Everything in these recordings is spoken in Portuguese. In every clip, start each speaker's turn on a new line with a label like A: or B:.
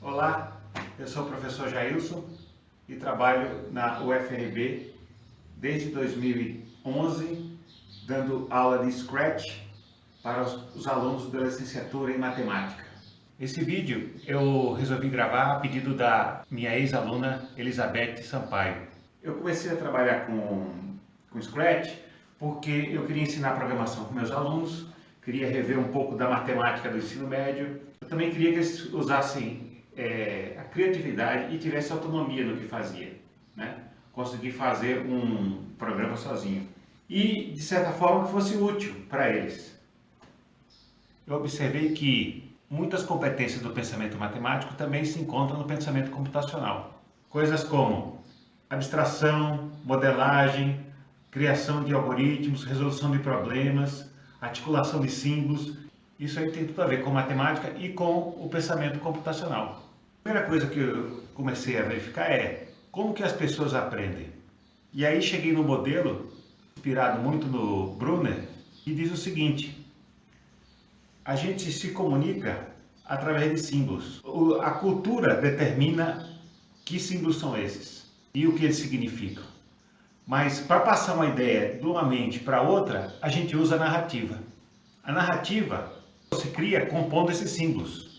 A: Olá, eu sou o professor Jailson e trabalho na UFRB desde 2011, dando aula de Scratch para os alunos da licenciatura em Matemática. Esse vídeo eu resolvi gravar a pedido da minha ex-aluna Elizabeth Sampaio. Eu comecei a trabalhar com Scratch porque eu queria ensinar programação para meus alunos, queria rever um pouco da matemática do ensino médio. Eu também queria que eles usassem a criatividade e tivesse autonomia no que fazia, né? Conseguir fazer um programa sozinho e, de certa forma, que fosse útil para eles. Eu observei que muitas competências do pensamento matemático também se encontram no pensamento computacional. Coisas como abstração, modelagem, criação de algoritmos, resolução de problemas, articulação de símbolos. Isso aí tem tudo a ver com matemática e com o pensamento computacional. A primeira coisa que eu comecei a verificar é como que as pessoas aprendem. E aí cheguei no modelo, inspirado muito no Brunner, que diz o seguinte: a gente se comunica através de símbolos. A cultura determina que símbolos são esses e o que eles significam. Mas para passar uma ideia de uma mente para outra, a gente usa a narrativa. A narrativa se cria compondo esses símbolos.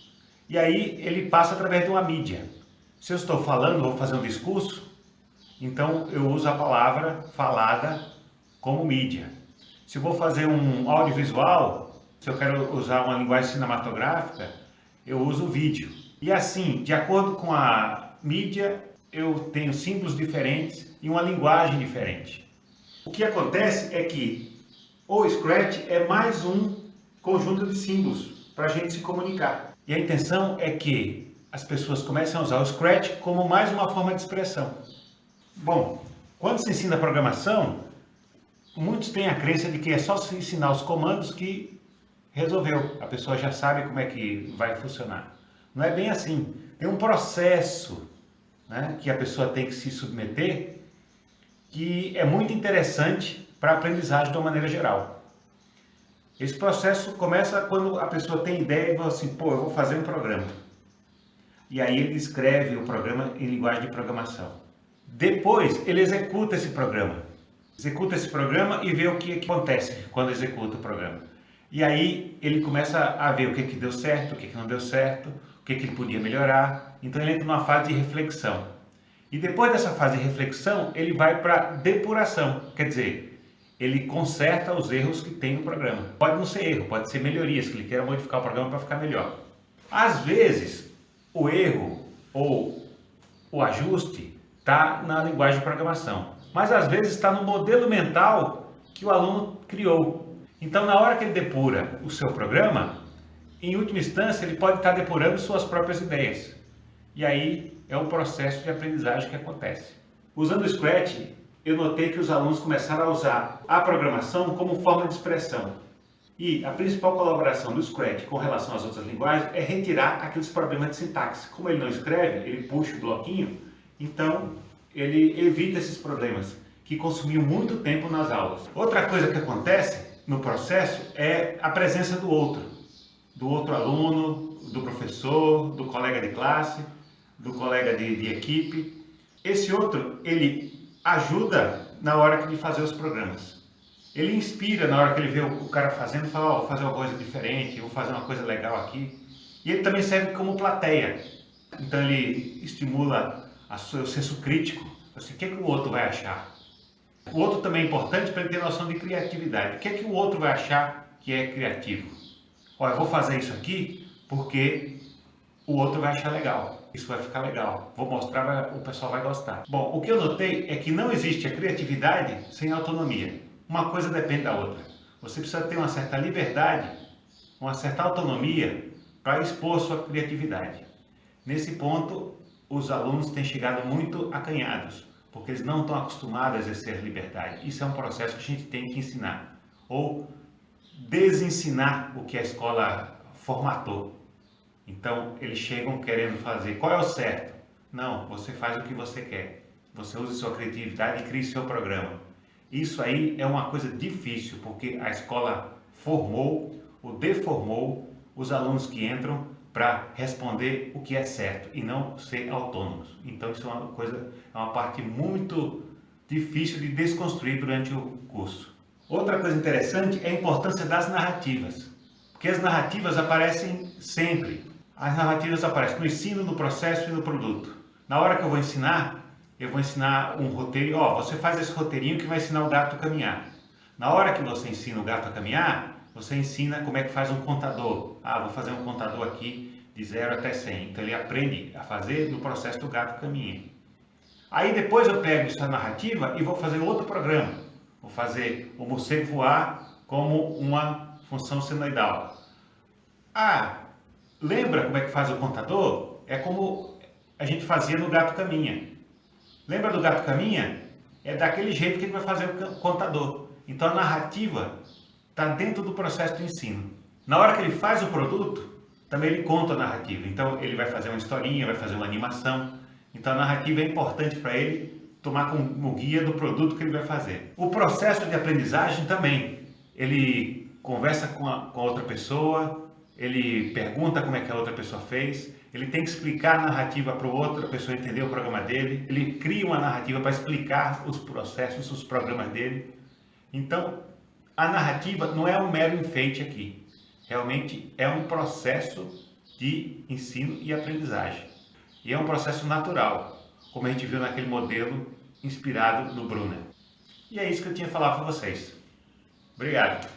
A: E aí ele passa através de uma mídia. Se eu estou falando, vou fazer um discurso, então eu uso a palavra falada como mídia. Se eu vou fazer um audiovisual, se eu quero usar uma linguagem cinematográfica, eu uso o vídeo. E assim, de acordo com a mídia, eu tenho símbolos diferentes e uma linguagem diferente. O que acontece é que o Scratch é mais um conjunto de símbolos para a gente se comunicar. E a intenção é que as pessoas comecem a usar o Scratch como mais uma forma de expressão. Bom, quando se ensina programação, muitos têm a crença de que é só se ensinar os comandos que resolveu. A pessoa já sabe como é que vai funcionar. Não é bem assim. Tem um processo, né, que a pessoa tem que se submeter, que é muito interessante para a aprendizagem de uma maneira geral. Esse processo começa quando a pessoa tem ideia e fala assim, pô, eu vou fazer um programa. E aí ele escreve o programa em linguagem de programação. Depois ele executa esse programa. Executa esse programa e vê o que acontece quando executa o programa. E aí ele começa a ver o que deu certo, o que não deu certo, o que ele podia melhorar. Então ele entra numa fase de reflexão. E depois dessa fase de reflexão, ele vai para depuração. Quer dizer, ele conserta os erros que tem no programa. Pode não ser erro, pode ser melhorias, que ele queira modificar o programa para ficar melhor. Às vezes, o erro ou o ajuste está na linguagem de programação, mas às vezes está no modelo mental que o aluno criou. Então, na hora que ele depura o seu programa, em última instância, ele pode estar depurando suas próprias ideias. E aí é o processo de aprendizagem que acontece. Usando o Scratch, eu notei que os alunos começaram a usar a programação como forma de expressão. E a principal colaboração do Scratch com relação às outras linguagens é retirar aqueles problemas de sintaxe. Como ele não escreve, ele puxa o bloquinho, então ele evita esses problemas que consumiam muito tempo nas aulas. Outra coisa que acontece no processo é a presença do outro aluno, do professor, do colega de classe, do colega de equipe. Esse outro, ele ajuda na hora de fazer os programas. Ele inspira na hora que ele vê o cara fazendo, fala, ó, vou fazer uma coisa diferente, vou fazer uma coisa legal aqui. E ele também serve como plateia. Então ele estimula o seu senso crítico. Assim, o que o outro vai achar? O outro também é importante para ele ter noção de criatividade. O que o outro vai achar que é criativo? Ó, eu vou fazer isso aqui porque o outro vai achar legal. Isso vai ficar legal. Vou mostrar, o pessoal vai gostar. Bom, o que eu notei é que não existe a criatividade sem autonomia. Uma coisa depende da outra. Você precisa ter uma certa liberdade, uma certa autonomia para expor sua criatividade. Nesse ponto, os alunos têm chegado muito acanhados, porque eles não estão acostumados a exercer liberdade. Isso é um processo que a gente tem que ensinar, ou desensinar o que a escola formatou. Então, eles chegam querendo fazer. Qual é o certo? Não, você faz o que você quer. Você usa sua criatividade e cria seu programa. Isso aí é uma coisa difícil, porque a escola formou ou deformou os alunos que entram para responder o que é certo e não ser autônomos. Então isso é uma parte muito difícil de desconstruir durante o curso. Outra coisa interessante é a importância das narrativas, porque as narrativas aparecem sempre. As narrativas aparecem no ensino, no processo e no produto. Na hora que eu vou ensinar um roteiro. Você faz esse roteirinho que vai ensinar o gato a caminhar. Na hora que você ensina o gato a caminhar, você ensina como é que faz um contador. Vou fazer um contador aqui de 0 até 100. Então ele aprende a fazer no processo do gato caminhar. Aí depois eu pego essa narrativa e vou fazer outro programa. Vou fazer o morcego voar como uma função senoidal. Lembra como é que faz o contador? É como a gente fazia no gato caminha. Lembra do gato caminha? É daquele jeito que ele vai fazer o contador. Então a narrativa está dentro do processo de ensino. Na hora que ele faz o produto, também ele conta a narrativa. Então ele vai fazer uma historinha, vai fazer uma animação. Então a narrativa é importante para ele tomar como guia do produto que ele vai fazer. O processo de aprendizagem também. Ele conversa com a outra pessoa, ele pergunta como é que a outra pessoa fez, ele tem que explicar a narrativa para outra pessoa entender o programa dele, ele cria uma narrativa para explicar os processos, os programas dele. Então, a narrativa não é um mero enfeite aqui, realmente é um processo de ensino e aprendizagem. E é um processo natural, como a gente viu naquele modelo inspirado no Brunner. E é isso que eu tinha a falar para vocês. Obrigado.